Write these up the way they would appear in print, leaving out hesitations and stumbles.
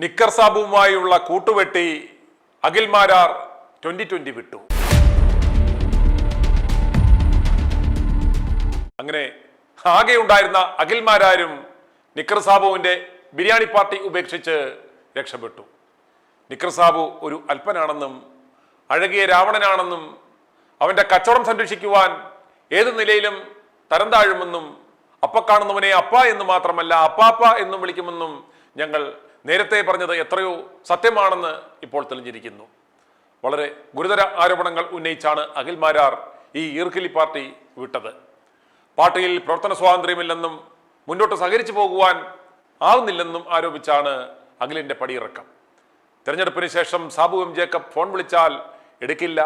നിക്കർ സാബുവുമായുള്ള കൂട്ടുവെട്ടി അഖിൽ മാരാർ 2020 വിട്ടു. അങ്ങനെ ആകെ ഉണ്ടായിരുന്ന അഖിൽ മാരാരും നിക്കർ സാബുവിന്റെ ബിരിയാണി പാർട്ടി ഉപേക്ഷിച്ച് രക്ഷപ്പെട്ടു. നിക്കർ സാബു ഒരു അല്പനാണെന്നും അഴകിയ രാവണനാണെന്നും അവന്റെ കച്ചവടം സംരക്ഷിക്കുവാൻ ഏത് നിലയിലും തരം താഴുമെന്നും അപ്പ കാണുന്നവനെ അപ്പ എന്ന് മാത്രമല്ല അപ്പാപ്പ എന്നും വിളിക്കുമെന്നും ഞങ്ങൾ നേരത്തെ പറഞ്ഞത് എത്രയോ സത്യമാണെന്ന് ഇപ്പോൾ തെളിഞ്ഞിരിക്കുന്നു. വളരെ ഗുരുതര ആരോപണങ്ങൾ ഉന്നയിച്ചാണ് അഖിൽ മാരാർ ഈ ഈർക്കിലി പാർട്ടി വിട്ടത്. പാർട്ടിയിൽ പ്രവർത്തന സ്വാതന്ത്ര്യമില്ലെന്നും മുന്നോട്ട് സഹകരിച്ചു പോകുവാൻ ആവുന്നില്ലെന്നും ആരോപിച്ചാണ് അഖിലിന്റെ പടിയിറക്കം. തെരഞ്ഞെടുപ്പിന് ശേഷം സാബു എം ജേക്കബ് ഫോൺ വിളിച്ചാൽ എടുക്കില്ല,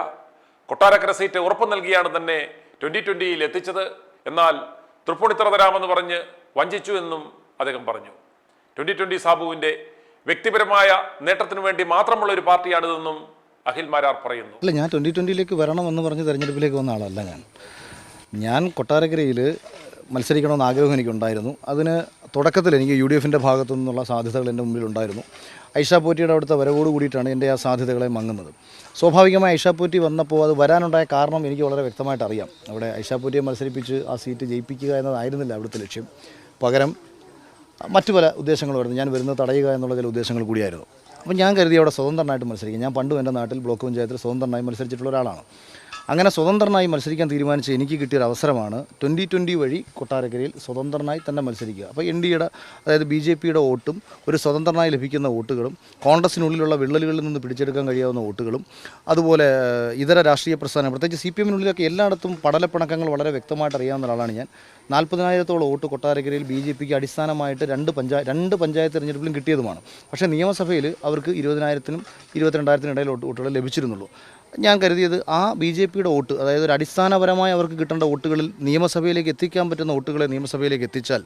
കൊട്ടാരക്കര സീറ്റ് ഉറപ്പു നൽകിയാണ് തന്നെ 2020 എത്തിച്ചത്, എന്നാൽ തൃപ്പൂണിത്തറ തരാമെന്ന് പറഞ്ഞ് വഞ്ചിച്ചു എന്നും അദ്ദേഹം പറഞ്ഞു. 2020 സാബുവിന്റെ വ്യക്തിപരമായ നേട്ടത്തിന് വേണ്ടി മാത്രമുള്ള ഒരു പാർട്ടിയാണിതെന്നും അഖിൽ മാരാർ പറയുന്നു. അല്ല, ഞാൻ 2020 വരണമെന്ന് പറഞ്ഞ് തെരഞ്ഞെടുപ്പിലേക്ക് വന്ന ആളല്ല. ഞാൻ കൊട്ടാരക്കരയിൽ മത്സരിക്കണമെന്ന് ആഗ്രഹം എനിക്കുണ്ടായിരുന്നു. അതിന് തുടക്കത്തിൽ എനിക്ക് UDF ഭാഗത്തു നിന്നുള്ള സാധ്യതകൾ എൻ്റെ മുമ്പിലുണ്ടായിരുന്നു. ഐഷ പോറ്റിയുടെ അവിടുത്തെ വരവോട് കൂടിയിട്ടാണ് എൻ്റെ ആ സാധ്യതകളെ മങ്ങുന്നത്. സ്വാഭാവികമായി ഐഷ പോറ്റി വന്നപ്പോൾ അത് വരാനുണ്ടായ കാരണം എനിക്ക് വളരെ വ്യക്തമായിട്ട് അറിയാം. അവിടെ ഐഷ പോറ്റിയെ മത്സരിപ്പിച്ച് ആ സീറ്റ് ജയിപ്പിക്കുക എന്നതായിരുന്നില്ല അവിടുത്തെ ലക്ഷ്യം. പകരം മറ്റു പല ഉദ്ദേശങ്ങളുമായിരുന്നു. ഞാൻ വരുന്നത് തടയുക എന്നുള്ള ചില ഉദ്ദേശങ്ങൾ കൂടിയായിരുന്നു. അപ്പോൾ ഞാൻ കരുതി അവിടെ സ്വതന്ത്രനായിട്ട് മത്സരിക്കും. ഞാൻ പണ്ടും എൻ്റെ നാട്ടിൽ ബ്ലോക്ക് പഞ്ചായത്തിൽ സ്വതന്ത്രനായി മത്സരിച്ചിട്ടുള്ള ഒരാളാണ്. അങ്ങനെ സ്വതന്ത്രനായി മത്സരിക്കാൻ തീരുമാനിച്ച എനിക്ക് കിട്ടിയൊരു അവസരമാണ് 2020 വഴി കൊട്ടാരക്കരയിൽ സ്വതന്ത്രനായി തന്നെ മത്സരിക്കുക. അപ്പോൾ NDയുടെ അതായത് BJPയുടെ വോട്ടും ഒരു സ്വതന്ത്രനായി ലഭിക്കുന്ന വോട്ടുകളും കോൺഗ്രസിനുള്ളിലുള്ള വിള്ളലുകളിൽ നിന്ന് പിടിച്ചെടുക്കാൻ കഴിയാവുന്ന വോട്ടുകളും അതുപോലെ ഇതര രാഷ്ട്രീയ പ്രസ്ഥാനം പ്രത്യേകിച്ച് CPM-നുള്ളിലൊക്കെ എല്ലായിടത്തും പടലപ്പിണക്കങ്ങൾ വളരെ വ്യക്തമായിട്ട് അറിയാവുന്ന ഒരാളാണ് ഞാൻ. 40,000-ഓളം വോട്ട് കൊട്ടാരക്കരയിൽ BJPക്ക് അടിസ്ഥാനമായിട്ട് രണ്ട് പഞ്ചായത്ത് തിരഞ്ഞെടുപ്പിലും കിട്ടിയതുമാണ്. പക്ഷേ നിയമസഭയിൽ അവർക്ക് 20,000-നും 22,000-നും ഇടയിൽ വോട്ടുകൾ ലഭിച്ചിരുന്നുള്ളൂ. ഞാൻ കരുതിയത് ആ BJPയുടെ വോട്ട്, അതായത് ഒരു അടിസ്ഥാനപരമായി അവർക്ക് കിട്ടേണ്ട വോട്ടുകളിൽ നിയമസഭയിലേക്ക് എത്തിക്കാൻ പറ്റുന്ന വോട്ടുകളെ നിയമസഭയിലേക്ക് എത്തിച്ചാൽ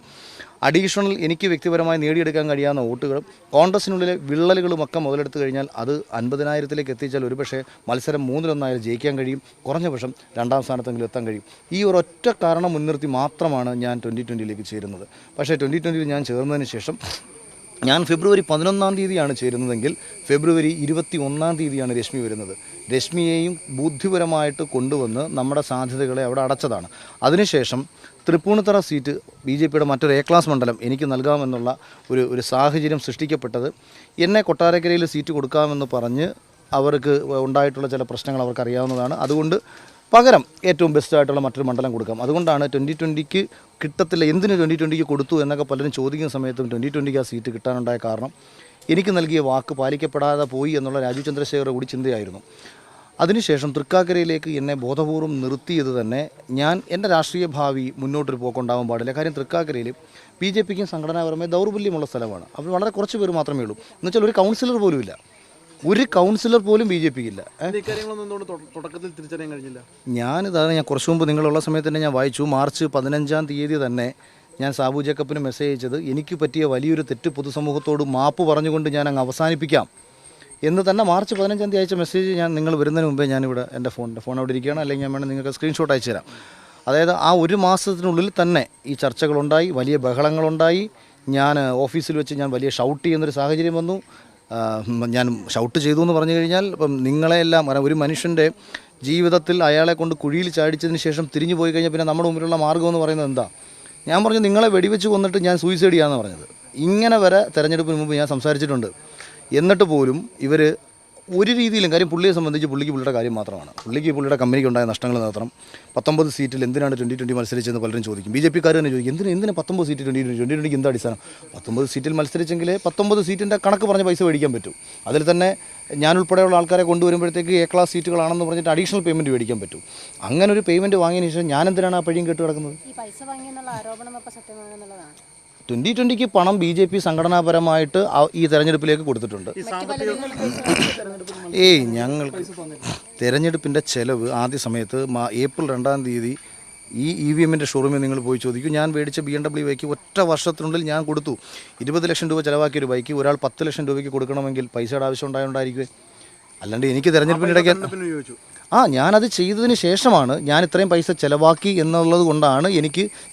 അഡീഷണൽ എനിക്ക് വ്യക്തിപരമായി നേടിയെടുക്കാൻ കഴിയാവുന്ന വോട്ടുകളും കോൺഗ്രസിനുള്ളിലെ വിള്ളലുകളുമൊക്കെ മുതലെടുത്ത് കഴിഞ്ഞാൽ അത് 50,000-ലേക്ക് എത്തിച്ചാൽ ഒരുപക്ഷെ മത്സരം 3-1 ജയിക്കാൻ കഴിയും, കുറഞ്ഞ പക്ഷം 2ാം സ്ഥാനത്തെങ്കിലും എത്താൻ കഴിയും. ഈ ഒരൊറ്റ കാരണം മുൻനിർത്തി മാത്രമാണ് ഞാൻ 2020 ചേരുന്നത്. പക്ഷേ 2020 ഞാൻ ചേർന്നതിന് ശേഷം ഞാൻ ഫെബ്രുവരി 11 ചേരുന്നതെങ്കിൽ ഫെബ്രുവരി 21 രശ്മി വരുന്നത്. രശ്മിയെയും ബുദ്ധിപരമായിട്ട് കൊണ്ടുവന്ന് നമ്മുടെ സാധ്യതകളെ അവിടെ അടച്ചതാണ്. അതിനുശേഷം തൃപ്പൂണിത്തറ സീറ്റ് BJPയുടെ മറ്റൊരു A-ക്ലാസ് മണ്ഡലം എനിക്ക് നൽകാമെന്നുള്ള ഒരു സാഹചര്യം സൃഷ്ടിക്കപ്പെട്ടത് എന്നെ കൊട്ടാരക്കരയിൽ സീറ്റ് കൊടുക്കാമെന്ന് പറഞ്ഞ് അവർക്ക് ഉണ്ടായിട്ടുള്ള ചില പ്രശ്നങ്ങൾ അവർക്കറിയാവുന്നതാണ്. അതുകൊണ്ട് പകരം ഏറ്റവും ബെസ്റ്റായിട്ടുള്ള മറ്റൊരു മണ്ഡലം കൊടുക്കാം. അതുകൊണ്ടാണ് 2020 കിട്ടത്തില്ല, എന്തിന് 2020 കൊടുത്തു എന്നൊക്കെ പലരും ചോദിക്കുന്ന സമയത്തും 2020 ആ സീറ്റ് കിട്ടാനുണ്ടായ കാരണം എനിക്ക് നൽകിയ വാക്ക് പാലിക്കപ്പെടാതെ പോയി എന്നുള്ള രാജീവ് ചന്ദ്രശേഖർ കൂടി ചിന്തയായിരുന്നു. അതിനുശേഷം തൃക്കാക്കരയിലേക്ക് എന്നെ ബോധപൂർവ്വം നിർത്തിയത് തന്നെ ഞാൻ എൻ്റെ രാഷ്ട്രീയ ഭാവി മുന്നോട്ടൊരു പോക്കുണ്ടാവാൻ പാടില്ല. കാര്യം തൃക്കാക്കരയിൽ BJPക്കും സംഘടനാപരമായി ദൗർബല്യമുള്ള സ്ഥലമാണ്. അപ്പോൾ വളരെ കുറച്ച് പേര് മാത്രമേ ഉള്ളൂ. എന്നുവെച്ചാൽ ഒരു കൗൺസിലർ പോലും ഇല്ല, ഒരു കൗൺസിലർ പോലും BJPക്കില്ല. തുടക്കത്തിൽ തിരിച്ചറിയാൻ കഴിഞ്ഞില്ല. ഞാൻ കുറച്ചു മുമ്പ് നിങ്ങളുള്ള സമയത്ത് തന്നെ ഞാൻ വായിച്ചു. മാർച്ച് 15 തന്നെ ഞാൻ സാബു ജേക്കബിന് മെസ്സേജ് അയച്ചത് എനിക്ക് പറ്റിയ വലിയൊരു തെറ്റ് പൊതുസമൂഹത്തോട് മാപ്പ് പറഞ്ഞുകൊണ്ട് ഞാൻ അങ്ങ് അവസാനിപ്പിക്കാം എന്ന് തന്നെ മാർച്ച് 15 അയച്ച മെസ്സേജ് ഞാൻ നിങ്ങൾ വരുന്നതിന് മുമ്പേ ഞാനിവിടെ എൻ്റെ ഫോൺ അവിടെ ഇരിക്കുകയാണ്, അല്ലെങ്കിൽ ഞാൻ വേണം നിങ്ങൾക്ക് സ്ക്രീൻഷോട്ട് അയച്ചു തരാം. അതായത് ആ ഒരു മാസത്തിനുള്ളിൽ തന്നെ ഈ ചർച്ചകളുണ്ടായി, വലിയ ബഹളങ്ങളുണ്ടായി. ഞാൻ ഓഫീസിൽ വെച്ച് ഞാൻ വലിയ ഷൗട്ട് ചെയ്യുന്നൊരു സാഹചര്യം വന്നു. ഞാൻ ഷൗട്ട് ചെയ്തു എന്ന് പറഞ്ഞു കഴിഞ്ഞാൽ ഇപ്പം നിങ്ങളെല്ലാം ഒരു മനുഷ്യൻ്റെ ജീവിതത്തിൽ അയാളെ കൊണ്ട് കുഴിയിൽ ചാടിച്ചതിന് ശേഷം തിരിഞ്ഞു പോയി കഴിഞ്ഞാൽ പിന്നെ നമ്മുടെ മുമ്പിലുള്ള മാർഗ്ഗം എന്ന് പറയുന്നത് എന്താ? ഞാൻ പറഞ്ഞു നിങ്ങളെ വെടിവെച്ച് കൊന്നിട്ട് ഞാൻ സൂയിസൈഡ് ചെയ്യാമെന്ന് പറഞ്ഞത്. ഇങ്ങനെ വരെ തെരഞ്ഞെടുപ്പിന് മുമ്പ് ഞാൻ സംസാരിച്ചിട്ടുണ്ട്. എന്നിട്ട് പോലും ഇവർ ഒരു രീതിയിലും, കാര്യം പുള്ളിയെ സംബന്ധിച്ച് പുള്ളിയുടെ കാര്യം മാത്രമാണ്. പുള്ളിയുടെ കമ്പനിക്ക് ഉണ്ടായ നഷ്ടങ്ങൾ നടത്തണം. 19 സീറ്റിൽ എന്തിനാണ് 2020 മത്സരിച്ചതെന്ന് പലരും ചോദിക്കും. BJPക്കാർ തന്നെ ചോദിക്കും എന്തിനാ 19 സീറ്റ് 2020 എന്താ അടിസ്ഥാനം? 19 സീറ്റിൽ മത്സരിച്ചെങ്കിൽ 19 സീറ്റിൻ്റെ കണക്ക് പറഞ്ഞ് പൈസ മേടിക്കാൻ പറ്റും. അതിൽ തന്നെ ഞാനുൾപ്പെടെയുള്ള ആൾക്കാരെ കൊണ്ടുവരുമ്പോഴത്തേക്ക് A-ക്ലാസ് സീറ്റുകളാണെന്ന് പറഞ്ഞിട്ട് അഡീഷണൽ പേയ്മെൻറ്റ് മേടിക്കാൻ പറ്റും. അങ്ങനെ ഒരു പേയ്മെൻറ്റ് വാങ്ങിയതിന് ശേഷം ഞാൻ എന്തിനാണ് ആ പഴിയും കേട്ട് കിടക്കുന്നത്? 2020 പണം BJP സംഘടനാപരമായിട്ട് ഈ തെരഞ്ഞെടുപ്പിലേക്ക് കൊടുത്തിട്ടുണ്ട്. ഞങ്ങൾക്ക് തെരഞ്ഞെടുപ്പിൻ്റെ ചെലവ് ആദ്യ സമയത്ത് ഏപ്രിൽ 2 ഈ EVM-ൻ്റെ ഷോറൂമിൽ നിങ്ങൾ പോയി ചോദിക്കും. ഞാൻ മേടിച്ച BMW ബൈക്ക് ഒറ്റ വർഷത്തിനുള്ളിൽ ഞാൻ കൊടുത്തു. 20 ലക്ഷം രൂപ ചിലവാക്കിയ ഒരു ബൈക്ക് ഒരാൾ 10 ലക്ഷം രൂപയ്ക്ക് കൊടുക്കണമെങ്കിൽ പൈസയുടെ ആവശ്യം ഉണ്ടായിരിക്കുമേ. അല്ലാണ്ട് എനിക്ക് തെരഞ്ഞെടുപ്പിനിടയ്ക്ക് ഞാനത് ചെയ്തതിന് ശേഷമാണ് ഞാൻ ഇത്രയും പൈസ ചിലവാക്കി എന്നുള്ളത് കൊണ്ടാണ്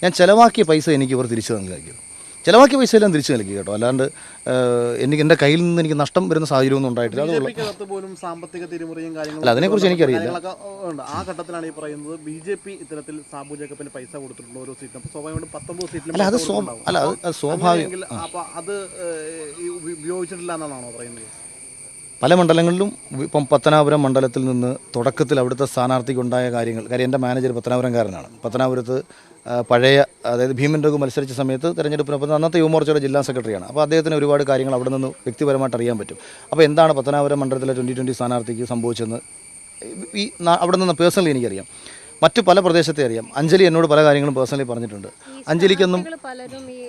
ഞാൻ ചിലവാക്കിയ പൈസ എനിക്ക് ഇവർ തിരിച്ചു നൽകിയത്. ചിലവാക്കിയ പൈസ എല്ലാം തിരിച്ചു നൽകി കേട്ടോ. അല്ലാണ്ട് എൻ്റെ കയ്യിൽ നിന്ന് എനിക്ക് നഷ്ടം വരുന്ന സാഹചര്യമൊന്നും ഉണ്ടായിട്ടില്ല. ബിജെപിക്കകത്ത് പോലും സാമ്പത്തിക തിരിമറിയും അല്ല, അതിനെക്കുറിച്ച് എനിക്കറിയില്ല. ഉണ്ട്. ആ ഘട്ടത്തിലാണ് ഈ പറയുന്നത് BJP ഇത്തരത്തിൽ സാബു ജേക്കബിന് പൈസ കൊടുത്തിട്ടുണ്ട് ഓരോ സീറ്റിനും. അപ്പോൾ സ്വാഭാവികമായിട്ടും 19 സീറ്റിലും അല്ല, അത് സ്വാഭാവികം. അപ്പോൾ അത് ഉപയോഗിച്ചിട്ടില്ല എന്നാണോ പറയുന്നത്? പല മണ്ഡലങ്ങളിലും ഇപ്പം പത്തനാപുരം മണ്ഡലത്തിൽ നിന്ന് തുടക്കത്തിൽ അവിടുത്തെ സ്ഥാനാർത്ഥിക്കുണ്ടായ കാര്യങ്ങൾ, കാര്യം എൻ്റെ മാനേജർ പത്തനാപുരംകാരനാണ്. പത്തനാപുരത്ത് പഴയ, അതായത് ഭീമൻ രഘു മത്സരിച്ച സമയത്ത് തെരഞ്ഞെടുപ്പിനൊപ്പം അന്നത്തെ യുവമോർച്ചയുടെ ജില്ലാ സെക്രട്ടറിയാണ്. അപ്പോൾ അദ്ദേഹത്തിന് ഒരുപാട് കാര്യങ്ങൾ അവിടെ നിന്ന് വ്യക്തിപരമായിട്ട് അറിയാൻ പറ്റും. അപ്പോൾ എന്താണ് പത്തനാപുരം മണ്ഡലത്തിലെ 2020 സ്ഥാനാർത്ഥിക്ക് സംഭവിച്ചെന്ന് അവിടെ നിന്ന് പേഴ്സണലി എനിക്കറിയാം. മറ്റു പല പ്രദേശത്തെ അറിയാം. അഞ്ജലി എന്നോട് പല കാര്യങ്ങളും പേഴ്സണലി പറഞ്ഞിട്ടുണ്ട്. അഞ്ജലിക്കൊന്നും പലരും ഈ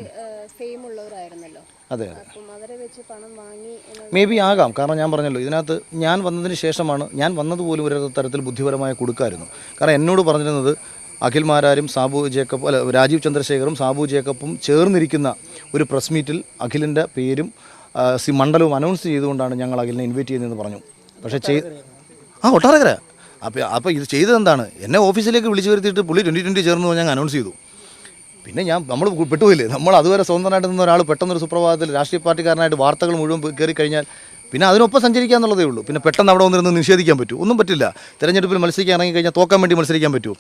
ഫെയിം ഉള്ളവരായിരുന്നല്ലോ. അതെ അവരെ വെച്ച് പണം വാങ്ങി മേ ബി ആകാം. കാരണം ഞാൻ പറഞ്ഞല്ലോ, ഇതിനകത്ത് ഞാൻ വന്നതിന് ശേഷമാണ്, ഞാൻ വന്നതുപോലും ഒരു തരത്തിൽ ബുദ്ധിപരമായ കൊടുക്കായിരുന്നു. കാരണം എന്നോട് പറഞ്ഞിരുന്നത് അഖിൽമാരാരും സാബു ജേക്കബ്, അല്ല രാജീവ് ചന്ദ്രശേഖറും സാബു ജേക്കബും ചേർന്നിരിക്കുന്ന ഒരു പ്രസ് മീറ്റിൽ അഖിലിൻ്റെ പേരും മണ്ഡലവും അനൗൺസ് ചെയ്തുകൊണ്ടാണ് ഞങ്ങൾ അഖിലിനെ ഇൻവൈറ്റ് ചെയ്യുന്നതെന്ന് പറഞ്ഞു. പക്ഷേ ഒട്ടാരക്കര. അപ്പോൾ ഇത് ചെയ്തത് എന്താണ്? എന്നെ ഓഫീസിലേക്ക് വിളിച്ചു വരുത്തിയിട്ട് പുള്ളി 2020 ചേർന്ന് ഞങ്ങൾ അനൗൺസ് ചെയ്തു. പിന്നെ നമ്മൾ പെട്ടുപോയില്ലേ. നമ്മൾ അതുവരെ സ്വന്തമായിട്ട് നിന്ന ഒരാൾ പെട്ടെന്നൊരു സുപ്രഭാതത്തിൽ രാഷ്ട്രീയ പാർട്ടിക്കാരനായിട്ട് വാർത്തകൾ മുഴുവൻ കയറി കഴിഞ്ഞാൽ പിന്നെ അതിനൊപ്പം സഞ്ചരിക്കുക എന്നുള്ളതേ ഉള്ളൂ. പിന്നെ പെട്ടെന്ന് അവിടെ വന്നിരുന്ന് നിഷേധിക്കാൻ പറ്റൂ? ഒന്നും പറ്റില്ല. തെരഞ്ഞെടുപ്പിൽ മത്സരിക്കാൻ ഇറങ്ങിക്കഴിഞ്ഞാൽ തോക്കാൻ വേണ്ടി മത്സരിക്കാൻ പറ്റൂ?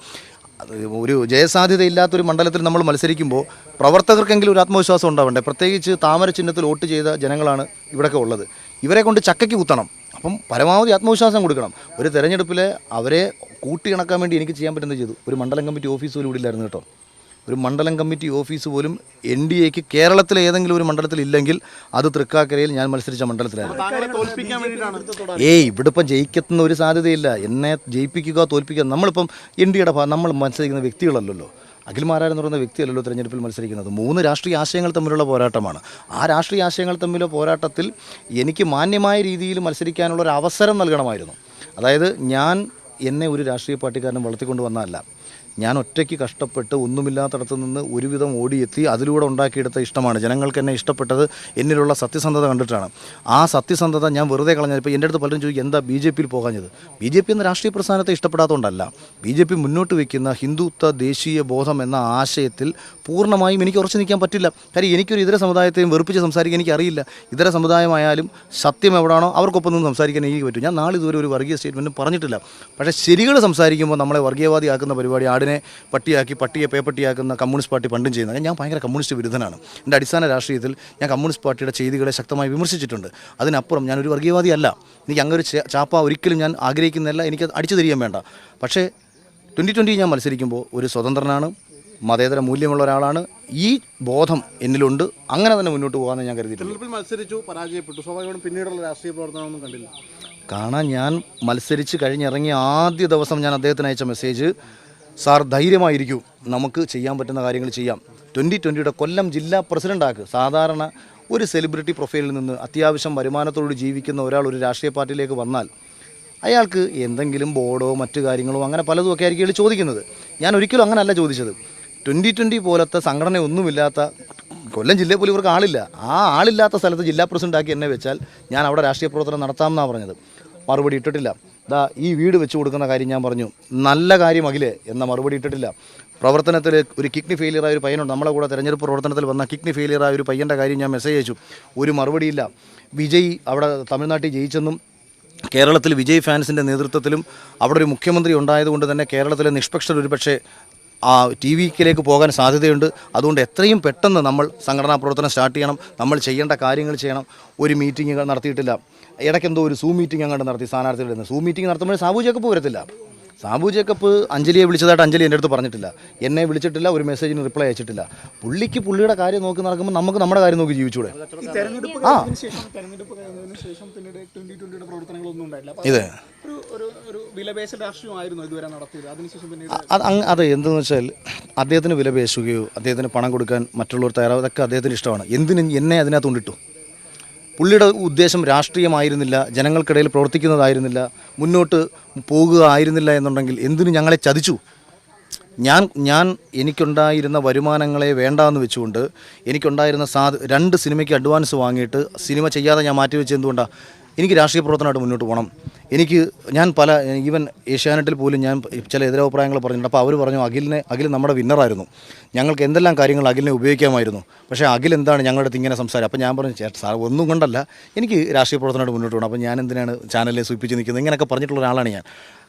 അത് ഒരു ജയസാധ്യതയില്ലാത്തൊരു മണ്ഡലത്തിൽ നമ്മൾ മത്സരിക്കുമ്പോൾ പ്രവർത്തകർക്കെങ്കിലും ഒരു ആത്മവിശ്വാസം ഉണ്ടാവണ്ടേ? പ്രത്യേകിച്ച് താമര ചിഹ്നത്തിൽ വോട്ട് ചെയ്ത ജനങ്ങളാണ് ഇവിടെയൊക്കെ ഉള്ളത്. ഇവരെ കൊണ്ട് ചക്കയ്ക്ക് കുത്തണം. അപ്പം പരമാവധി ആത്മവിശ്വാസം കൊടുക്കണം. ഒരു തെരഞ്ഞെടുപ്പിൽ അവരെ കൂട്ടിയിണക്കാൻ വേണ്ടി എനിക്ക് ചെയ്യാൻ പറ്റുന്നത് ചെയ്തു. ഒരു മണ്ഡലം കമ്മിറ്റി ഓഫീസ് പോലും ഇവിടില്ലായിരുന്നു കേട്ടോ. ഒരു മണ്ഡലം കമ്മിറ്റി ഓഫീസ് പോലും NDAക്ക് കേരളത്തിലെ ഏതെങ്കിലും ഒരു മണ്ഡലത്തിൽ ഇല്ലെങ്കിൽ അത് തൃക്കാക്കരയിൽ ഞാൻ മത്സരിച്ച മണ്ഡലത്തിലായിരുന്നു. ഇവിടെ ഇപ്പം ജയിക്കുന്ന ഒരു സാധ്യതയില്ല. എന്നെ ജയിപ്പിക്കുക തോൽപ്പിക്കുക, നമ്മളിപ്പം NDAയുടെ നമ്മൾ മത്സരിക്കുന്ന വ്യക്തികളല്ലല്ലോ. അഖിൽമാരാരെന്ന് പറയുന്ന വ്യക്തിയല്ലല്ലോ തെരഞ്ഞെടുപ്പിൽ മത്സരിക്കുന്നത്. 3 രാഷ്ട്രീയ ആശയങ്ങൾ തമ്മിലുള്ള പോരാട്ടമാണ്. ആ രാഷ്ട്രീയ ആശയങ്ങൾ തമ്മിലുള്ള പോരാട്ടത്തിൽ എനിക്ക് മാന്യമായ രീതിയിൽ മത്സരിക്കാനുള്ള ഒരു അവസരം നൽകണമായിരുന്നു. അതായത് എന്നെ ഒരു രാഷ്ട്രീയ പാർട്ടിക്കാരനും വളർത്തിക്കൊണ്ട് വന്നതല്ല. ഞാൻ ഒറ്റയ്ക്ക് കഷ്ടപ്പെട്ട് ഒന്നുമില്ലാത്തടത്ത് നിന്ന് ഒരുവിധം ഓടിയെത്തി അതിലൂടെ ഉണ്ടാക്കിയെടുത്ത ഇഷ്ടമാണ്. ജനങ്ങൾക്ക് എന്നെ ഇഷ്ടപ്പെട്ടത് എന്നിലുള്ള സത്യസന്ധത കണ്ടിട്ടാണ്. ആ സത്യസന്ധത ഞാൻ വെറുതെ കളഞ്ഞത്. ഇപ്പോൾ എൻ്റെ അടുത്ത് പലരും ചോദിക്കും എന്താ BJPയിൽ പോകാഞ്ഞത്? BJP എന്ന രാഷ്ട്രീയ പ്രസ്ഥാനത്തെ ഇഷ്ടപ്പെടാത്തതുകൊണ്ടല്ല. BJP മുന്നോട്ട് വയ്ക്കുന്ന ഹിന്ദുത്വ ദേശീയ ബോധം എന്ന ആശയത്തിൽ പൂർണ്ണമായും എനിക്ക് ഉറച്ചു നിൽക്കാൻ പറ്റില്ല. കാര്യം എനിക്കൊരു ഇതര സമുദായത്തെയും വെറുപ്പിച്ച് സംസാരിക്കാൻ എനിക്കറിയില്ല. ഇതര സമുദായമായാലും സത്യം എവിടെയാണോ അവർക്കൊപ്പം നിന്ന് സംസാരിക്കാൻ എനിക്ക് പറ്റും. ഞാൻ നാളിതുവരെ ഒരു വർഗീയ സ്റ്റേറ്റ്മെൻറ്റും പറഞ്ഞിട്ടില്ല. പക്ഷേ ശരികൾ സംസാരിക്കുമ്പോൾ നമ്മളെ വർഗീയവാദിയാക്കുന്ന പരിപാടി, ആടിനെ പട്ടിയാക്കി പട്ടിയെ പേപ്പട്ടിയാക്കുന്ന കമ്മ്യൂണിസ്റ്റ് പാർട്ടി പണ്ടും ചെയ്യുന്നത്. ഞാൻ ഭയങ്കര കമ്മ്യൂണിസ്റ്റ് വിരുദ്ധനാണ്. എൻ്റെ അടിസ്ഥാന രാഷ്ട്രീയത്തിൽ ഞാൻ കമ്മ്യൂണിസ്റ്റ് പാർട്ടിയുടെ ചെയ്തികളെ ശക്തമായി വിമർശിച്ചിട്ടുണ്ട്. അതിനപ്പുറം ഞാനൊരു വർഗീയവാദിയല്ല. എനിക്ക് അങ്ങനെ ഒരു ചാപ്പ ഒരിക്കലും ഞാൻ ആഗ്രഹിക്കുന്നില്ല. എനിക്ക് അടിച്ചു തിരിയാൻ വേണ്ട. പക്ഷേ 2020 ഞാൻ മത്സരിക്കുമ്പോൾ ഒരു സ്വതന്ത്രനാണ്, മതേതര മൂല്യമുള്ള ഒരാളാണ്. ഈ ബോധം എന്നിലുണ്ട്. അങ്ങനെ തന്നെ മുന്നോട്ട് പോകാമെന്ന് ഞാൻ കരുതിയിട്ടുണ്ട്. മത്സരിച്ചു, പരാജയപ്പെട്ടു. സ്വാഭാവികമായിട്ടും പിന്നീടുള്ള രാഷ്ട്രീയ പ്രവർത്തനമൊന്നും കണ്ടില്ല. കാണാൻ ഞാൻ മത്സരിച്ച് കഴിഞ്ഞിറങ്ങിയ ആദ്യ ദിവസം ഞാൻ അദ്ദേഹത്തിന് അയച്ച മെസ്സേജ്, സാർ ധൈര്യമായിരിക്കും, നമുക്ക് ചെയ്യാൻ പറ്റുന്ന കാര്യങ്ങൾ ചെയ്യാം. 2020 കൊല്ലം ജില്ലാ പ്രസിഡൻ്റാക്ക്. സാധാരണ ഒരു സെലിബ്രിറ്റി പ്രൊഫൈലിൽ നിന്ന് അത്യാവശ്യം വരുമാനത്തോട് ജീവിക്കുന്ന ഒരാൾ ഒരു രാഷ്ട്രീയ പാർട്ടിയിലേക്ക് വന്നാൽ അയാൾക്ക് എന്തെങ്കിലും ബോർഡോ മറ്റു കാര്യങ്ങളോ അങ്ങനെ പലതും ഒക്കെ ആയിരിക്കും അയാൾ ചോദിക്കുന്നത്. ഞാൻ ഒരിക്കലും അങ്ങനെയല്ല ചോദിച്ചത്. 2020 പോലത്തെ സംഘടനയൊന്നുമില്ലാത്ത കൊല്ലം ജില്ലയിൽ പോലും ഇവർക്ക് ആളില്ല. ആ ആളില്ലാത്ത സ്ഥലത്ത് ജില്ലാ പ്രസിഡൻ്റാക്കി എന്നെ വെച്ചാൽ ഞാൻ അവിടെ രാഷ്ട്രീയ പ്രവർത്തനം നടത്താമെന്നാണ് പറഞ്ഞത്. മറുപടി ഇട്ടിട്ടില്ല. ഈ വീട് വെച്ച് കൊടുക്കുന്ന കാര്യം ഞാൻ പറഞ്ഞു, നല്ല കാര്യം അഖിലേ എന്ന മറുപടി ഇട്ടിട്ടില്ല. പ്രവർത്തനത്തിൽ ഒരു കിഡ്നി ഫെയിലിയറായ ഒരു പയ്യനുണ്ട്, നമ്മളെ കൂടെ തെരഞ്ഞെടുപ്പ് പ്രവർത്തനത്തിൽ വന്ന കിഡ്നി ഫെയിലിയറായ ഒരു പയ്യൻ്റെ കാര്യം ഞാൻ മെസ്സേജ് അയച്ചു. ഒരു മറുപടിയില്ല. വിജയ് അവിടെ തമിഴ്നാട്ടിൽ ജയിച്ചെന്നും കേരളത്തിൽ വിജയ് ഫാൻസിൻ്റെ നേതൃത്വത്തിലും അവിടെ ഒരു മുഖ്യമന്ത്രി ഉണ്ടായതുകൊണ്ട് തന്നെ കേരളത്തിലെ നിഷ്പക്ഷർ ഒരുപക്ഷെ TVക്കിലേക്ക് പോകാൻ സാധ്യതയുണ്ട്. അതുകൊണ്ട് എത്രയും പെട്ടെന്ന് നമ്മൾ സംഘടനാ പ്രവർത്തനം സ്റ്റാർട്ട് ചെയ്യണം. നമ്മൾ ചെയ്യേണ്ട കാര്യങ്ങൾ ചെയ്യണം. ഒരു മീറ്റിംഗ് നടത്തിയിട്ടില്ല. ഇടയ്ക്കെന്തോ ഒരു സൂം മീറ്റിംഗ് അങ്ങോട്ട് നടത്തി സ്ഥാനാർത്ഥികളിൽ നിന്ന്. സൂം മീറ്റിംഗ് നടത്തുമ്പോൾ സാബു ജേക്കബ് വരത്തില്ല. സാബു ജേക്കബ് അഞ്ജലിയെ വിളിച്ചതായിട്ട് അഞ്ജലി എൻ്റെ അടുത്ത് പറഞ്ഞിട്ടില്ല. എന്നെ വിളിച്ചിട്ടില്ല. ഒരു മെസ്സേജിന് റിപ്ലൈ അയച്ചിട്ടില്ല. പുള്ളിക്ക് പുള്ളിയുടെ കാര്യം നോക്കി നടക്കുമ്പോൾ നമുക്ക് നമ്മുടെ കാര്യം നോക്കി ജീവിച്ചൂടെ? ഇതെ അതെ എന്തെന്ന് വെച്ചാൽ അദ്ദേഹത്തിന് വിലപേശുകയോ അദ്ദേഹത്തിന് പണം കൊടുക്കാൻ മറ്റുള്ളവർ തയ്യാറാവും, അതൊക്കെ അദ്ദേഹത്തിന് ഇഷ്ടമാണ്. എന്തിനും എന്നെ അതിനകത്ത് കൊണ്ടിട്ടു. പുള്ളിയുടെ ഉദ്ദേശം രാഷ്ട്രീയമായിരുന്നില്ല, ജനങ്ങൾക്കിടയിൽ പ്രവർത്തിക്കുന്നതായിരുന്നില്ല, മുന്നോട്ട് പോകുക ആയിരുന്നില്ല എന്നുണ്ടെങ്കിൽ എന്തിനു ഞങ്ങളെ ചതിച്ചു? ഞാൻ എനിക്കുണ്ടായിരുന്ന വരുമാനങ്ങളെ വേണ്ടാന്ന് വെച്ചുകൊണ്ട് എനിക്കുണ്ടായിരുന്ന 2 സിനിമയ്ക്ക് അഡ്വാൻസ് വാങ്ങിയിട്ട് സിനിമ ചെയ്യാതെ ഞാൻ മാറ്റിവെച്ച് എന്തുകൊണ്ടാണ്? എനിക്ക് രാഷ്ട്രീയ പ്രവർത്തനമായിട്ട് മുന്നോട്ട് പോകണം. ഞാൻ ഈവൻ ഏഷ്യാനെറ്റിൽ പോലും ഞാൻ ചില എതിരഭിപ്രായങ്ങൾ പറഞ്ഞിട്ടുണ്ട്. അപ്പോൾ അവർ പറഞ്ഞു അഖിൽ നമ്മുടെ വിന്നറായിരുന്നു, ഞങ്ങൾക്ക് എന്തെല്ലാം കാര്യങ്ങൾ അഖിലിനെ ഉപയോഗിക്കാമായിരുന്നു, പക്ഷേ അഖിൽ എന്താണ് ഞങ്ങളുടെ അടുത്ത് ഇങ്ങനെ സംസാരം. അപ്പോൾ ഞാൻ പറഞ്ഞു ചേട്ടാ സാർ ഒന്നും കൊണ്ടല്ല, എനിക്ക് രാഷ്ട്രീയ പ്രവർത്തനമായിട്ട് മുന്നോട്ട് പോകണം, അപ്പോൾ ഞാൻ എന്തിനാണ് ചാനലിൽ സൂചിപ്പിച്ച് നിൽക്കുന്നത്, ഇങ്ങനെയൊക്കെ പറഞ്ഞിട്ടുള്ള ഒരാളാണ് ഞാൻ.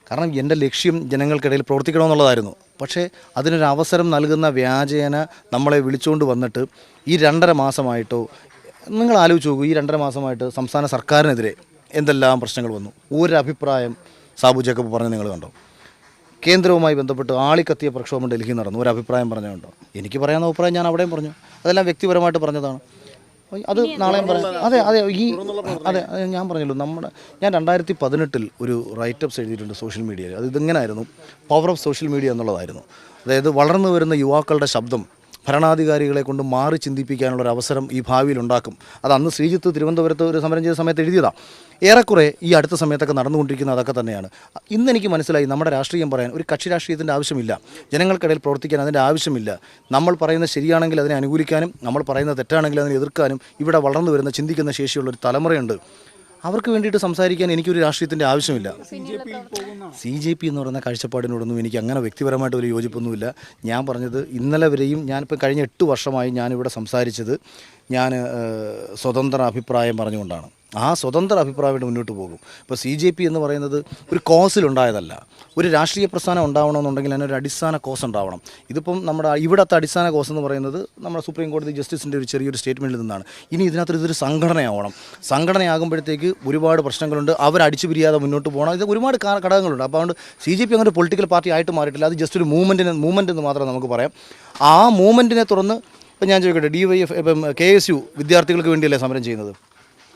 കാരണം എൻ്റെ ലക്ഷ്യം ജനങ്ങൾക്കിടയിൽ പ്രവർത്തിക്കണമെന്നുള്ളതായിരുന്നു. പക്ഷേ അതിനൊരു അവസരം നൽകുന്ന വ്യാജേന നമ്മളെ വിളിച്ചുകൊണ്ട് വന്നിട്ട് ഈ 2.5 മാസമായിട്ടോ നിങ്ങൾ ആലോചിച്ച് നോക്കൂ, ഈ 2.5 മാസമായിട്ട് സംസ്ഥാന സർക്കാരിനെതിരെ എന്തെല്ലാം പ്രശ്നങ്ങൾ വന്നു. ഒരു അഭിപ്രായം സാബു ജേക്കബ് പറഞ്ഞ് നിങ്ങൾ കണ്ടോ? കേന്ദ്രവുമായി ബന്ധപ്പെട്ട് ആളിക്കത്തിയ പ്രക്ഷോഭം ഡൽഹിയിൽ നടന്നു, ഒരു അഭിപ്രായം പറഞ്ഞുകൊണ്ടോ? എനിക്ക് പറയാവുന്ന അഭിപ്രായം ഞാൻ അവിടെയും പറഞ്ഞു, അതെല്ലാം വ്യക്തിപരമായിട്ട് പറഞ്ഞതാണ്. അത് നാളെയും പറയാം. അതെ ഞാൻ പറഞ്ഞല്ലോ, ഞാൻ 2018 ഒരു റൈറ്റപ്സ് എഴുതിയിട്ടുണ്ട് സോഷ്യൽ മീഡിയയിൽ. അത് ഇതിങ്ങനായിരുന്നു, പവർ ഓഫ് സോഷ്യൽ മീഡിയ എന്നുള്ളതായിരുന്നു. അതായത് വളർന്നു വരുന്ന യുവാക്കളുടെ ശബ്ദം ഭരണാധികാരികളെ കൊണ്ട് മാറി ചിന്തിപ്പിക്കാനുള്ളൊരു അവസരം ഈ ഭാവിയിൽ ഉണ്ടാക്കും. അത് അന്ന് ശ്രീജിത്ത് തിരുവനന്തപുരത്ത് ഒരു സമരം ചെയ്ത സമയത്ത് എഴുതിയതാണ്. ഏറെക്കുറെ ഈ അടുത്ത സമയത്തൊക്കെ നടന്നുകൊണ്ടിരിക്കുന്ന അതൊക്കെ തന്നെയാണ്. ഇന്ന് എനിക്ക് മനസ്സിലായി, നമ്മുടെ രാഷ്ട്രീയം പറയാൻ ഒരു കക്ഷി രാഷ്ട്രീയത്തിൻ്റെ ആവശ്യമില്ല, ജനങ്ങൾക്കിടയിൽ പ്രവർത്തിക്കാൻ അതിൻ്റെ ആവശ്യമില്ല. നമ്മൾ പറയുന്നത് ശരിയാണെങ്കിൽ അതിനെ അനുകൂലിക്കാനും നമ്മൾ പറയുന്നത് തെറ്റാണെങ്കിൽ അതിനെ എതിർക്കാനും ഇവിടെ വളർന്നു വരുന്ന ചിന്തിക്കുന്ന ശേഷിയുള്ളൊരു തലമുറയുണ്ട്. അവർക്ക് വേണ്ടിയിട്ട് സംസാരിക്കാൻ എനിക്കൊരു രാഷ്ട്രീയത്തിൻ്റെ ആവശ്യമില്ല. CJP എന്ന് പറയുന്ന കാഴ്ചപ്പാടിനോടൊന്നും എനിക്ക് അങ്ങനെ വ്യക്തിപരമായിട്ട് ഒരു യോജിപ്പൊന്നുമില്ല. ഞാൻ പറഞ്ഞത് ഇന്നലെ വരെയും ഞാനിപ്പോൾ കഴിഞ്ഞ 8 വർഷമായി ഞാനിവിടെ സംസാരിച്ചത് ഞാൻ സ്വതന്ത്ര അഭിപ്രായം പറഞ്ഞുകൊണ്ടാണ്. ആ സ്വതന്ത്ര അഭിപ്രായമായിട്ട് മുന്നോട്ട് പോകും. ഇപ്പോൾ CJP എന്ന് പറയുന്നത് ഒരു കോസിലുണ്ടായതല്ല. ഒരു രാഷ്ട്രീയ പ്രസ്ഥാനം ഉണ്ടാവണമെന്നുണ്ടെങ്കിൽ അതിനൊരു അടിസ്ഥാന കോസ് ഉണ്ടാവണം. ഇതിപ്പം നമ്മുടെ ഇവിടുത്തെ അടിസ്ഥാന കോസ് എന്ന് പറയുന്നത് നമ്മുടെ സുപ്രീം കോടതി ജസ്റ്റിസിൻ്റെ ഒരു ചെറിയൊരു സ്റ്റേറ്റ്മെൻറ്റിൽ നിന്നാണ്. ഇനി ഇതിനകത്ത് ഇതൊരു സംഘടനയാവണം. സംഘടനയാകുമ്പോഴത്തേക്ക് ഒരുപാട് പ്രശ്നങ്ങളുണ്ട്, അവരടിച്ചു പിരിയാതെ മുന്നോട്ട് പോകണം. ഇത് ഒരുപാട് ഘടകങ്ങളുണ്ട്. അപ്പോൾ അതുകൊണ്ട് CJP അങ്ങനെ ഒരു പൊളിറ്റിക്കൽ പാർട്ടി ആയിട്ട് മാറിയിട്ടില്ല. അത് ജസ്റ്റ് ഒരു മൂവ്മെൻറ്റ് എന്ന് മാത്രമേ നമുക്ക് പറയാം. ആ മൂവ്മെൻറ്റിനെ തുടർന്ന് ഇപ്പം ഞാൻ ചോദിക്കട്ടെ, DYF ഇപ്പം KSU വിദ്യാർത്ഥികൾക്ക് വേണ്ടിയല്ലേ സമരം ചെയ്യുന്നത്?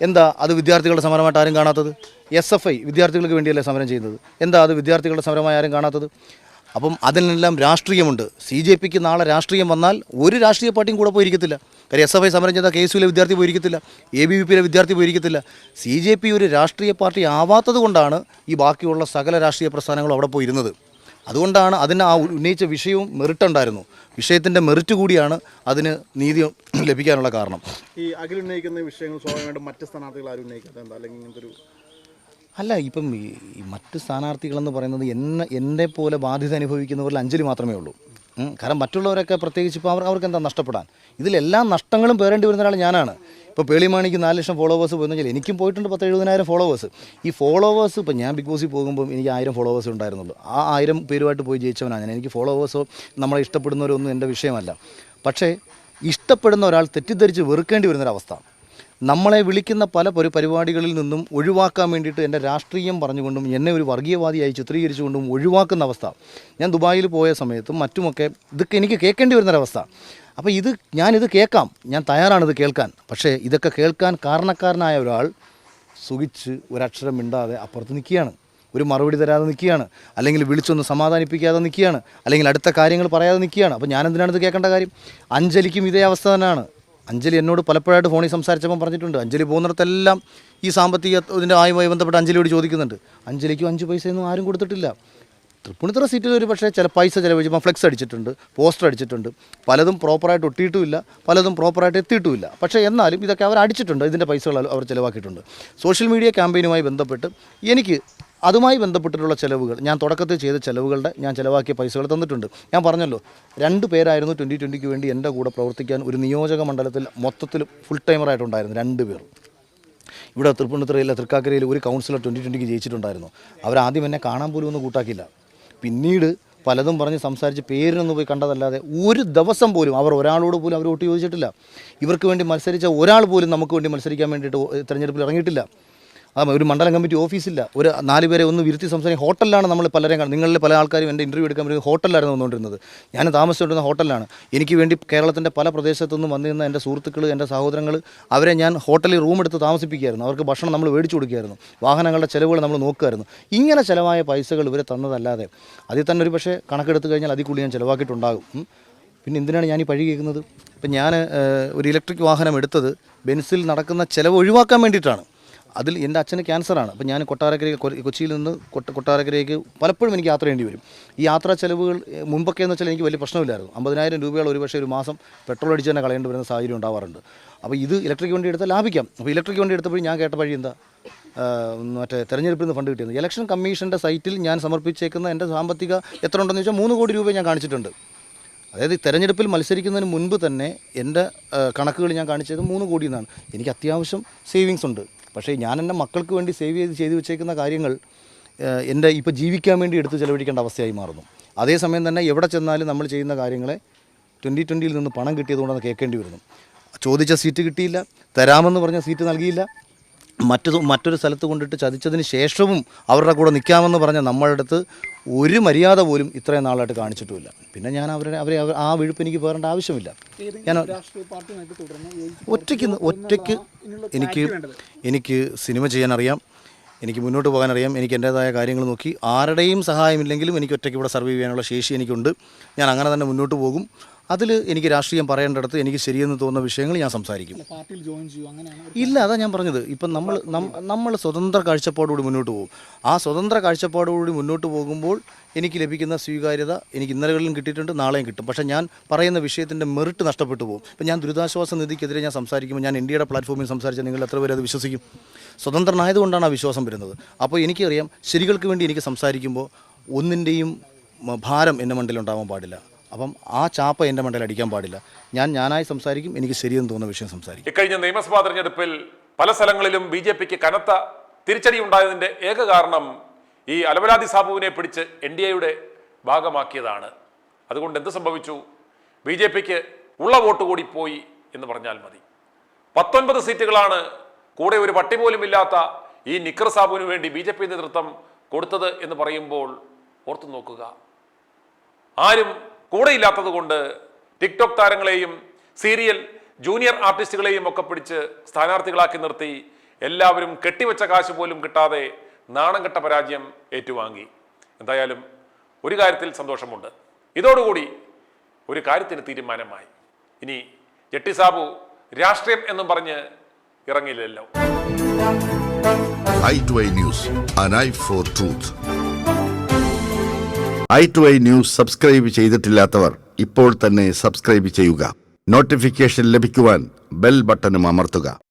എന്താ അത് വിദ്യാർത്ഥികളുടെ സമരമായിട്ട് ആരും കാണാത്തത്? SFI വിദ്യാർത്ഥികൾക്ക് വേണ്ടിയല്ലേ സമരം ചെയ്യുന്നത്? എന്താ അത് വിദ്യാർത്ഥികളുടെ സമരമായി ആരും കാണാത്തത്? അപ്പം അതിനെല്ലാം രാഷ്ട്രീയമുണ്ട്. CJPക്ക് നാളെ രാഷ്ട്രീയം വന്നാൽ ഒരു രാഷ്ട്രീയ പാർട്ടിയും കൂടെ പോയിരിക്കത്തില്ല. കാര്യം SFI സമരം ചെയ്താൽ KSUവിലെ വിദ്യാർത്ഥി പോയിരിക്കത്തില്ല, ABVPയിലെ വിദ്യാർത്ഥി പോയിരിക്കത്തില്ല. CJP ഒരു രാഷ്ട്രീയ പാർട്ടി ആവാത്തത് കൊണ്ടാണ് ഈ ബാക്കിയുള്ള സകല രാഷ്ട്രീയ പ്രസ്ഥാനങ്ങളും അവിടെ പോയിരുന്നത്. അതുകൊണ്ടാണ് അതിന് ആ ഉന്നയിച്ച വിഷയവും മെറിറ്റുണ്ടായിരുന്നു. വിഷയത്തിൻ്റെ മെറിറ്റ് കൂടിയാണ് അതിന് നീതി ലഭിക്കാനുള്ള കാരണം. ഈ അഖിൽ ഉന്നയിക്കുന്ന വിഷയങ്ങൾ സ്വാഭാവികമായിട്ടും മറ്റ് സ്ഥാനാർത്ഥികൾ ആരും ഉന്നയിക്കാത്ത എന്താ, അല്ലെങ്കിൽ ഇങ്ങനത്തെ ഒരു അല്ല, ഇപ്പം ഈ മറ്റ് സ്ഥാനാർത്ഥികളെന്ന് പറയുന്നത് എന്നെ പോലെ ബാധ്യത അനുഭവിക്കുന്നവരിൽ അഞ്ജലി മാത്രമേ ഉള്ളൂ. കാരണം മറ്റുള്ളവരൊക്കെ പ്രത്യേകിച്ച് ഇപ്പോൾ അവർക്ക് എന്താ നഷ്ടപ്പെടാൻ? ഇതിലെല്ലാം നഷ്ടങ്ങളും പേരേണ്ടി വരുന്ന ഒരാൾ ഞാനാണ്. ഇപ്പോൾ പേളിമാണിക്ക് 4 ലക്ഷം ഫോളോവേഴ്സ് പോയെന്ന് വെച്ചാൽ എനിക്കും പോയിട്ടുണ്ട് 10,000-70,000 ഫോളോവേഴ്സ്. ഈ ഫോളോവേഴ്സ് ഇപ്പോൾ ഞാൻ ബിഗ് ബോസിൽ പോകുമ്പോൾ എനിക്ക് 1000 ഫോളോവേഴ്സ് ഉണ്ടായിരുന്നുള്ളൂ. ആ 1000 പേരുമായിട്ട് പോയി ജയിച്ചവനാണ് ഞാൻ. എനിക്ക് ഫോളോവേഴ്സോ നമ്മളെ ഇഷ്ടപ്പെടുന്നവരൊന്നും എൻ്റെ വിഷയമല്ല. പക്ഷേ ഇഷ്ടപ്പെടുന്ന ഒരാൾ തെറ്റിദ്ധരിച്ച് വെറുക്കേണ്ടി വരുന്നൊരവസ്ഥ, നമ്മളെ വിളിക്കുന്ന പല പരിപാടികളിൽ നിന്നും ഒഴിവാക്കാൻ വേണ്ടിയിട്ട് എൻ്റെ രാഷ്ട്രീയം പറഞ്ഞുകൊണ്ടും എന്നെ ഒരു വർഗീയവാദിയായി ചിത്രീകരിച്ചുകൊണ്ടും ഒഴിവാക്കുന്ന അവസ്ഥ. ഞാൻ ദുബായിൽ പോയ സമയത്തും മറ്റുമൊക്കെ ഇതൊക്കെ എനിക്ക് കേൾക്കേണ്ടി വരുന്നൊരവസ്ഥ. അപ്പോൾ ഞാനിത് കേൾക്കാം, ഞാൻ തയ്യാറാണിത് കേൾക്കാൻ. പക്ഷേ ഇതൊക്കെ കേൾക്കാൻ കാരണക്കാരനായ ഒരാൾ സുഖിച്ച് ഒരക്ഷരം മിണ്ടാതെ അപ്പുറത്ത് നിൽക്കുകയാണ്, ഒരു മറുപടി തരാതെ നിൽക്കുകയാണ്, അല്ലെങ്കിൽ വിളിച്ചൊന്ന് സമാധാനിപ്പിക്കാതെ നിൽക്കുകയാണ്, അല്ലെങ്കിൽ അടുത്ത കാര്യങ്ങൾ പറയാതെ നിൽക്കുകയാണ്. അപ്പോൾ ഞാൻ എന്തിനാണിത് കേൾക്കേണ്ട കാര്യം? അഞ്ജലിക്കും ഇതേ അവസ്ഥ തന്നെയാണ്. അഞ്ജലി എന്നോട് പലപ്പോഴായിട്ട് ഫോണിൽ സംസാരിച്ചപ്പോൾ പറഞ്ഞിട്ടുണ്ട്, അഞ്ജലി പോകുന്നിടത്തെല്ലാം ഈ സാമ്പത്തിക ഇതിൻ്റെ ആയുമായി ബന്ധപ്പെട്ട് അഞ്ജലിയോട് ചോദിക്കുന്നുണ്ട്. അഞ്ജലിക്കും 5 പൈസയൊന്നും ആരും കൊടുത്തിട്ടില്ല. തൃപ്പൂണിത്തുറ സീറ്റിൽ ഒരു പക്ഷേ ചില പൈസ ചിലവഴിച്ചപ്പോൾ ഫ്ലെക്സ് അടിച്ചിട്ടുണ്ട്, പോസ്റ്റർ അടിച്ചിട്ടുണ്ട്, പലതും പ്രോപ്പറായിട്ട് ഒട്ടിയിട്ടുമില്ല, പലതും പ്രോപ്പറായിട്ട് എത്തിയിട്ടുമില്ല. പക്ഷേ എന്നാലും ഇതൊക്കെ അവർ അടിച്ചിട്ടുണ്ട്, ഇതിൻ്റെ പൈസകൾ അവർ ചിലവാക്കിയിട്ടുണ്ട്. സോഷ്യൽ മീഡിയ ക്യാമ്പയിനുമായി ബന്ധപ്പെട്ട് എനിക്ക് അതുമായി ബന്ധപ്പെട്ടിട്ടുള്ള ചിലവുകൾ, ഞാൻ തുടക്കത്തിൽ ചെയ്ത ചിലവുകളുടെ ഞാൻ ചിലവാക്കിയ പൈസകൾ തന്നിട്ടുണ്ട്. ഞാൻ പറഞ്ഞല്ലോ, 2 പേരായിരുന്നു 2020 വേണ്ടി എൻ്റെ കൂടെ പ്രവർത്തിക്കാൻ ഒരു നിയോജക മണ്ഡലത്തിൽ മൊത്തത്തിൽ ഫുൾ ടൈമറായിട്ടുണ്ടായിരുന്നു. 2 പേർ. ഇവിടെ തൃപ്പൂണിത്തുറയിലെ തൃക്കാക്കരയിൽ ഒരു കൗൺസിലർ 2020 ജയിച്ചിട്ടുണ്ടായിരുന്നു. അവരാദ്യം എന്നെ കാണാൻ പോലും ഒന്നും കൂട്ടാക്കില്ല. പിന്നീട് പലതും പറഞ്ഞ് സംസാരിച്ച് പേരിനൊന്നും പോയി കണ്ടതല്ലാതെ ഒരു ദിവസം പോലും ഒരാളോട് പോലും അവർ വോട്ട് ചോദിച്ചിട്ടില്ല. ഇവർക്ക് വേണ്ടി മത്സരിച്ച ഒരാൾ പോലും നമുക്ക് വേണ്ടി മത്സരിക്കാൻ വേണ്ടിയിട്ട് തിരഞ്ഞെടുപ്പിൽ ഇറങ്ങിയിട്ടില്ല. ഒരു മണ്ഡലം കമ്മിറ്റി ഓഫീസില്ല. ഒരു 4 പേരെ ഒന്ന് വിരുത്തി സംസാരിക്കും. ഹോട്ടലിലാണ് നമ്മൾ പലരെയും കാണുന്നത്. നിങ്ങളിൽ പല ആൾക്കാരും എൻ്റെ ഇൻ്റർവ്യൂ എടുക്കാൻ വേണ്ടി ഹോട്ടലിലായിരുന്നു വന്നുകൊണ്ടിരുന്നത്. ഞാൻ താമസിച്ചുകൊണ്ടിരുന്ന ഹോട്ടലിലാണ്. എനിക്ക് വേണ്ടി കേരളത്തിൻ്റെ പല പ്രദേശത്തുനിന്നും വന്നിരുന്ന എൻ്റെ സുഹൃത്തുക്കൾ, എൻ്റെ സഹോദരങ്ങൾ, അവരെ ഞാൻ ഹോട്ടലിൽ റൂം എടുത്ത് താമസിപ്പിക്കുകയായിരുന്നു. അവർക്ക് ഭക്ഷണം നമ്മൾ മേടിച്ചു കൊടുക്കുകയായിരുന്നു. വാഹനങ്ങളുടെ ചിലവുകൾ നമ്മൾ നോക്കുമായിരുന്നു. ഇങ്ങനെ ചിലവായ പൈസകൾ ഇവരെ തന്നതല്ലാതെ അതിൽ തന്നെ ഒരു പക്ഷേ കണക്കെടുത്ത് കഴിഞ്ഞാൽ അതിൽ കൂടി ഞാൻ ചിലവാക്കിയിട്ടുണ്ടാകും. പിന്നെ എന്തിനാണ് ഞാൻ ഈ പഴി കേൾക്കുന്നത്? ഇപ്പം ഞാൻ ഒരു ഇലക്ട്രിക് വാഹനം എടുത്തത് ബെൻസിൽ നടക്കുന്ന ചിലവ് ഒഴിവാക്കാൻ വേണ്ടിയിട്ടാണ്. അതിൽ എൻ്റെ അച്ഛന് ക്യാൻസറാണ്. അപ്പോൾ ഞാൻ കൊച്ചിയിൽ നിന്ന് കൊട്ടാരക്കരയ്ക്ക് പലപ്പോഴും എനിക്ക് യാത്ര ചെയ്യേണ്ടി വരും. ഈ യാത്രാ ചെലവുകൾ മുമ്പൊക്കെ എന്ന് വെച്ചാൽ എനിക്ക് വലിയ പ്രശ്നമില്ലായിരുന്നു. 50,000 രൂപയോളം ഒരു മാസം പെട്രോൾ അടിച്ച് തന്നെ കളയേണ്ടി വരുന്ന സാഹചര്യം ഉണ്ടാവാറുണ്ട്. അപ്പോൾ ഇത് ഇലക്ട്രിക് വണ്ടി എടുത്താൽ ലാഭിക്കാം. അപ്പോൾ ഇലക്ട്രിക് വണ്ടി എടുത്തപ്പോൾ ഞാൻ കേട്ട വഴി എന്താ, മറ്റേ തെരഞ്ഞെടുപ്പിൽ നിന്ന് ഫണ്ട് കിട്ടിയത്. ഇലക്ഷൻ കമ്മീഷൻ്റെ സൈറ്റിൽ ഞാൻ സമർപ്പിച്ചേക്കുന്ന എൻ്റെ സാമ്പത്തിക എത്ര ഉണ്ടെന്ന് വെച്ചാൽ 3 കോടി രൂപ ഞാൻ കാണിച്ചിട്ടുണ്ട്. അതായത് തെരഞ്ഞെടുപ്പിൽ മത്സരിക്കുന്നതിന് മുൻപ് തന്നെ എൻ്റെ കണക്കുകൾ ഞാൻ കാണിച്ചത് 3 കോടി എന്നാണ്. എനിക്ക് അത്യാവശ്യം സേവിങ്സ് ഉണ്ട്. പക്ഷേ ഞാൻ എൻ്റെ മക്കൾക്ക് വേണ്ടി ചെയ്ത് വെച്ചേക്കുന്ന കാര്യങ്ങൾ എൻ്റെ ഇപ്പോൾ ജീവിക്കാൻ വേണ്ടി എടുത്ത് ചെലവഴിക്കേണ്ട അവസ്ഥയായി മാറുന്നു. അതേസമയം തന്നെ എവിടെ ചെന്നാലും നമ്മൾ ചെയ്യുന്ന കാര്യങ്ങളെ 2020 നിന്ന് പണം കിട്ടിയതുകൊണ്ടാണ് കേൾക്കേണ്ടി വരുന്നു. ചോദിച്ച സീറ്റ് കിട്ടിയില്ല, തരാമെന്ന് പറഞ്ഞ സീറ്റ് നൽകിയില്ല, മറ്റൊരു സ്ഥലത്ത് കൊണ്ടിട്ട് ചതിച്ചതിന് ശേഷവും അവരുടെ കൂടെ നിൽക്കാമെന്ന് പറഞ്ഞ നമ്മളുടെ അടുത്ത് ഒരു മര്യാദ പോലും ഇത്രയും നാളായിട്ട് കാണിച്ചിട്ടുമില്ല. പിന്നെ ഞാൻ അവരെ ആ വിഴുപ്പ് എനിക്ക് പേറേണ്ട ആവശ്യമില്ല. ഞാൻ ഒറ്റയ്ക്ക് എനിക്ക് സിനിമ ചെയ്യാനറിയാം, എനിക്ക് മുന്നോട്ട് പോകാനറിയാം, എനിക്ക് എൻ്റേതായ കാര്യങ്ങൾ നോക്കി ആരുടെയും സഹായമില്ലെങ്കിലും എനിക്ക് ഒറ്റയ്ക്ക് ഇവിടെ സർവൈവ് ചെയ്യാനുള്ള ശേഷി എനിക്കുണ്ട്. ഞാൻ അങ്ങനെ തന്നെ മുന്നോട്ട് പോകും. അതിൽ എനിക്ക് രാഷ്ട്രീയം പറയേണ്ടടുത്ത് എനിക്ക് ശരിയെന്ന് തോന്നുന്ന വിഷയങ്ങൾ ഞാൻ സംസാരിക്കും. ഇല്ല, അതാ ഞാൻ പറഞ്ഞത്. ഇപ്പം നമ്മൾ സ്വതന്ത്ര കാഴ്ചപ്പാടോടുകൂടി മുന്നോട്ട് പോകും. ആ സ്വതന്ത്ര കാഴ്ചപ്പാടോടുകൂടി മുന്നോട്ട് പോകുമ്പോൾ എനിക്ക് ലഭിക്കുന്ന സ്വീകാര്യത എനിക്ക് ഇന്നലകളിലും കിട്ടിയിട്ടുണ്ട്, നാളെയും കിട്ടും. പക്ഷേ ഞാൻ പറയുന്ന വിഷയത്തിൻ്റെ മെറിറ്റ് നഷ്ടപ്പെട്ടു പോകും. ഇപ്പം ഞാൻ ദുരിതാശ്വാസ നിധിക്കെതിരെ ഞാൻ സംസാരിക്കുമ്പോൾ ഞാൻ ഇന്ത്യയുടെ പ്ലാറ്റ്ഫോമിൽ സംസാരിച്ചാൽ നിങ്ങൾ എത്ര പേര് അത് വിശ്വസിക്കും? സ്വതന്ത്രനായതുകൊണ്ടാണ് ആ വിശ്വാസം വരുന്നത്. അപ്പോൾ എനിക്കറിയാം, ശരികൾക്ക് വേണ്ടി എനിക്ക് സംസാരിക്കുമ്പോൾ ഒന്നിൻ്റെയും ഭാരം എൻ്റെ മണ്ടയിലുണ്ടാവാൻ പാടില്ല. അപ്പം ആ ചാപ്പ എൻ്റെ മണ്ടയിൽ അടിക്കാൻ പാടില്ല. ഞാനായി സംസാരിക്കും, എനിക്ക് ശരിയെന്ന് തോന്നുന്ന വിഷയം സംസാരിക്കും. ഇക്കഴിഞ്ഞ നിയമസഭാ തെരഞ്ഞെടുപ്പിൽ പല സ്ഥലങ്ങളിലും BJPക്ക് കനത്ത തിരിച്ചടി ഉണ്ടായതിൻ്റെ ഏക കാരണം ഈ അലവലാദി സാബുവിനെ പിടിച്ച് NDAയുടെ ഭാഗമാക്കിയതാണ്. അതുകൊണ്ട് എന്ത് സംഭവിച്ചു? BJPക്ക് ഉള്ള വോട്ട് കൂടി പോയി എന്ന് പറഞ്ഞാൽ മതി. 19 സീറ്റുകളാണ് കൂടെ ഒരു പട്ടി പോലും ഇല്ലാത്ത ഈ നിക്കർ സാബുവിന് വേണ്ടി BJP നേതൃത്വം കൊടുത്തത് എന്ന് പറയുമ്പോൾ ഓർത്തു നോക്കുക. ആരും കൂടെയില്ലാത്തത് കൊണ്ട് ടിക്ടോക്ക് താരങ്ങളെയും സീരിയൽ ജൂനിയർ ആർട്ടിസ്റ്റുകളെയും ഒക്കെ പിടിച്ച് സ്ഥാനാർത്ഥികളാക്കി നിർത്തി എല്ലാവരും കെട്ടിവെച്ച കാശ് പോലും കിട്ടാതെ നാണം കെട്ട പരാജയം ഏറ്റുവാങ്ങി. എന്തായാലും ഒരു കാര്യത്തിൽ സന്തോഷമുണ്ട്. ഇതോടുകൂടി ഒരു കാര്യത്തിന് തീരുമാനമായി. ഇനി ജെട്ടി സാബു രാഷ്ട്രീയം എന്നും പറഞ്ഞ് ഇറങ്ങില്ലല്ലോ. i2i News, an eye for truth. i2i News subscribe ചെയ്തിട്ടില്ലാത്തവർ ഇപ്പോൾ തന്നെ സബ്സ്ക്രൈബ് ചെയ്യുക. നോട്ടിഫിക്കേഷൻ ലഭിക്കുവാൻ ബെൽ ബട്ടണും അമർത്തുക.